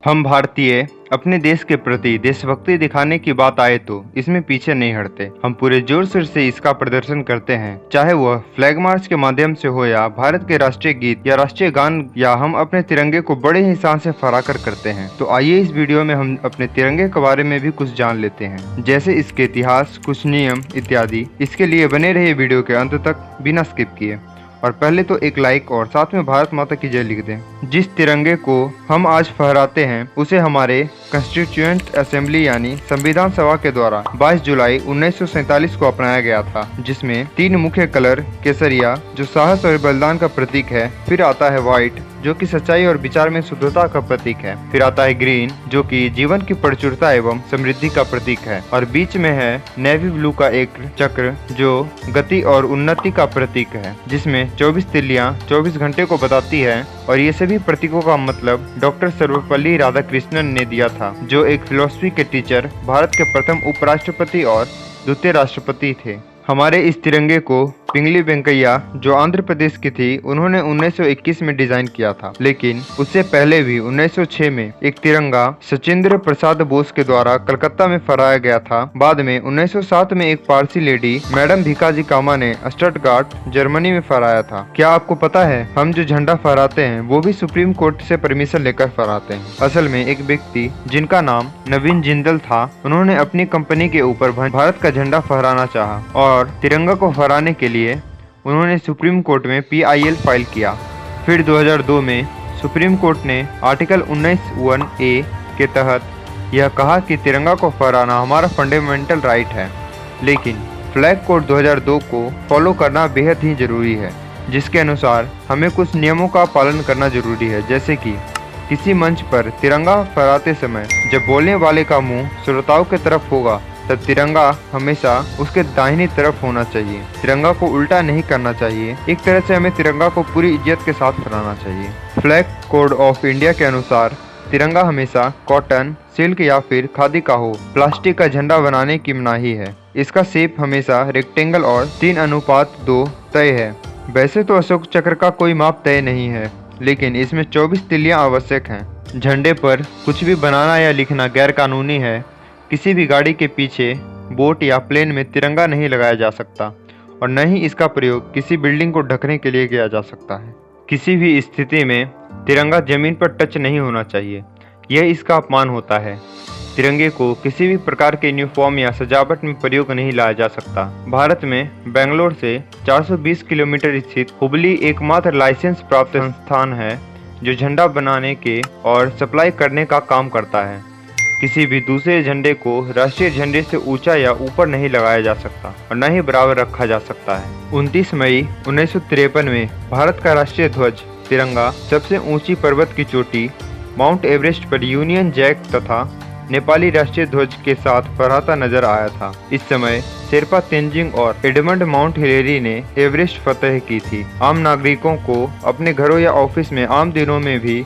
हम भारतीय अपने देश के प्रति देशभक्ति दिखाने की बात आए तो इसमें पीछे नहीं हटते। हम पूरे जोर शोर से इसका प्रदर्शन करते हैं, चाहे वह फ्लैग मार्च के माध्यम से हो या भारत के राष्ट्रीय गीत या राष्ट्रीय गान, या हम अपने तिरंगे को बड़े ही शान से फहराकर करते हैं। तो आइए इस वीडियो में हम अपने तिरंगे के बारे में भी कुछ जान लेते हैं, जैसे इसके इतिहास, कुछ नियम इत्यादि। इसके लिए बने रहिए वीडियो के अंत तक बिना स्किप किए। और पहले तो एक लाइक और साथ में भारत माता की जय लिख दें। जिस तिरंगे को हम आज फहराते हैं उसे हमारे कॉन्स्टिट्यूएंट असेंबली यानी संविधान सभा के द्वारा 22 जुलाई 1947 को अपनाया गया था, जिसमें 3 मुख्य कलर केसरिया जो साहस और बलिदान का प्रतीक है, फिर आता है व्हाइट जो कि सच्चाई और विचार में शुद्धता का प्रतीक है, फिर आता है ग्रीन जो कि जीवन की प्रचुरता एवं समृद्धि का प्रतीक है, और बीच में है नेवी ब्लू का एक चक्र जो गति और उन्नति का प्रतीक है, जिसमें 24 तिल्लियां 24 घंटे को बताती है। और ये सभी प्रतीकों का मतलब डॉक्टर सर्वपल्ली राधाकृष्णन ने दिया था, जो एक फिलॉसफी के टीचर, भारत के प्रथम उपराष्ट्रपति और द्वितीय राष्ट्रपति थे। हमारे इस तिरंगे को पिंगली वेंकैया जो आंध्र प्रदेश की थी, उन्होंने 1921 में डिजाइन किया था, लेकिन उससे पहले भी 1906 में एक तिरंगा सचिंद्र प्रसाद बोस के द्वारा कलकत्ता में फहराया गया था। बाद में 1907 में एक पारसी लेडी मैडम भिकाजी कामा ने स्टटगार्ट जर्मनी में फहराया था। क्या आपको पता है, हम जो झंडा फहराते हैं वो भी सुप्रीम कोर्ट से परमिशन लेकर फहराते हैं। असल में एक व्यक्ति जिनका नाम नवीन जिंदल था, उन्होंने अपनी कंपनी के ऊपर भारत का झंडा फहराना चाहा और तिरंगा को फहराने के लिए उन्होंने सुप्रीम कोर्ट में PIL फाइल किया। फिर 2002 में सुप्रीम कोर्ट ने आर्टिकल 19(1)(a) के तहत यह कहा कि तिरंगा को फहराना हमारा फंडामेंटल राइट है, लेकिन फ्लैग कोड 2002 को फॉलो करना बेहद ही जरूरी है, जिसके अनुसार हमें कुछ नियमों का पालन करना जरूरी है, जैसे कि किसी मंच पर तिरंगा फहराते समय जब बोलने वाले का मुंह श्रोताओं की तरफ होगा तब तिरंगा हमेशा उसके दाहिनी तरफ होना चाहिए। तिरंगा को उल्टा नहीं करना चाहिए। एक तरह से हमें तिरंगा को पूरी इज्जत के साथ फहराना चाहिए। फ्लैग कोड ऑफ इंडिया के अनुसार तिरंगा हमेशा कॉटन, सिल्क या फिर खादी का हो। प्लास्टिक का झंडा बनाने की मनाही है। इसका शेप हमेशा रेक्टेंगल और 3:2 तय है। वैसे तो अशोक चक्र का कोई माप तय नहीं है, लेकिन इसमें 24 तिल्लियां आवश्यक हैं। झंडे पर कुछ भी बनाना या लिखना गैर कानूनी है। किसी भी गाड़ी के पीछे, बोट या प्लेन में तिरंगा नहीं लगाया जा सकता, और न ही इसका प्रयोग किसी बिल्डिंग को ढकने के लिए किया जा सकता है। किसी भी स्थिति में तिरंगा जमीन पर टच नहीं होना चाहिए, यह इसका अपमान होता है। तिरंगे को किसी भी प्रकार के यूनिफॉर्म या सजावट में प्रयोग नहीं लाया जा सकता। भारत में बेंगलोर से 420 किलोमीटर स्थित हुबली एकमात्र लाइसेंस प्राप्त संस्थान है जो झंडा बनाने के और सप्लाई करने का काम करता है। किसी भी दूसरे झंडे को राष्ट्रीय झंडे से ऊंचा या ऊपर नहीं लगाया जा सकता और न ही बराबर रखा जा सकता है। 29 मई 1953 में भारत का राष्ट्रीय ध्वज तिरंगा सबसे ऊंची पर्वत की चोटी माउंट एवरेस्ट पर यूनियन जैक तथा नेपाली राष्ट्रीय ध्वज के साथ फहराता नजर आया था। इस समय शेरपा तेंजिंग और एडमंड माउंट हिलेरी ने एवरेस्ट फतह की थी। आम नागरिकों को अपने घरों या ऑफिस में आम दिनों में भी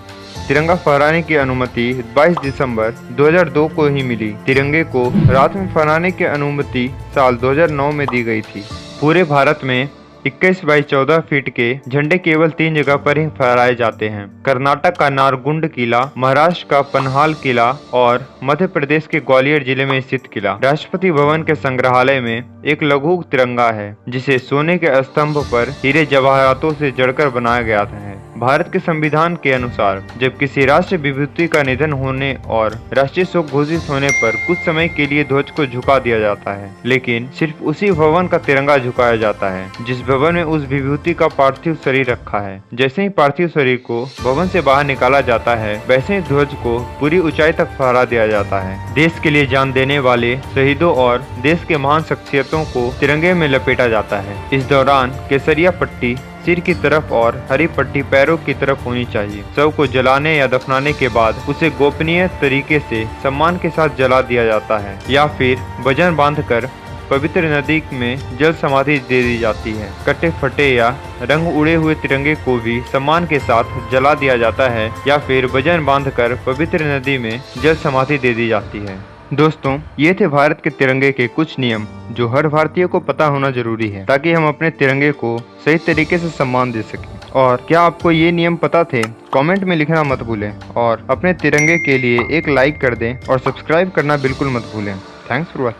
तिरंगा फहराने की अनुमति 22 दिसंबर 2002 को ही मिली। तिरंगे को रात में फहराने की अनुमति साल 2009 में दी गई थी। पूरे भारत में 21x14 फीट के झंडे केवल 3 जगह पर ही फहराए जाते हैं। कर्नाटक का नारगुंड किला, महाराष्ट्र का पनहाल किला और मध्य प्रदेश के ग्वालियर जिले में स्थित किला। राष्ट्रपति भवन के संग्रहालय में एक लघु तिरंगा है, जिसे सोने के स्तंभ पर हीरे जवाहरातों से जड़कर बनाया गया है। भारत के संविधान के अनुसार जब किसी राष्ट्र विभूति का निधन होने और राष्ट्रीय शोक घोषित होने पर कुछ समय के लिए ध्वज को झुका दिया जाता है, लेकिन सिर्फ उसी भवन का तिरंगा झुकाया जाता है जिस भवन में उस विभूति का पार्थिव शरीर रखा है। जैसे ही पार्थिव शरीर को भवन से बाहर निकाला जाता है, वैसे ही ध्वज को पूरी ऊंचाई तक फहरा दिया जाता है। देश के लिए जान देने वाले शहीदों और देश के महान शख्सियतों को तिरंगे में लपेटा जाता है। इस दौरान केसरिया पट्टी सिर की तरफ और हरी पट्टी पैरों की तरफ होनी चाहिए। शव को जलाने या दफनाने के बाद उसे गोपनीय तरीके से सम्मान के साथ जला दिया जाता है, या फिर वजन बांधकर पवित्र नदी में जल समाधि दे दी जाती है। कटे फटे या रंग उड़े हुए तिरंगे को भी सम्मान के साथ जला दिया जाता है, या फिर वजन बांधकर पवित्र नदी में जल समाधि दे दी जाती है। दोस्तों, ये थे भारत के तिरंगे के कुछ नियम जो हर भारतीय को पता होना जरूरी है, ताकि हम अपने तिरंगे को सही तरीके से सम्मान दे सकें। और क्या आपको ये नियम पता थे कमेंट में लिखना मत भूलें और अपने तिरंगे के लिए एक लाइक कर दें और सब्सक्राइब करना बिल्कुल मत भूलें। Thanks for watching.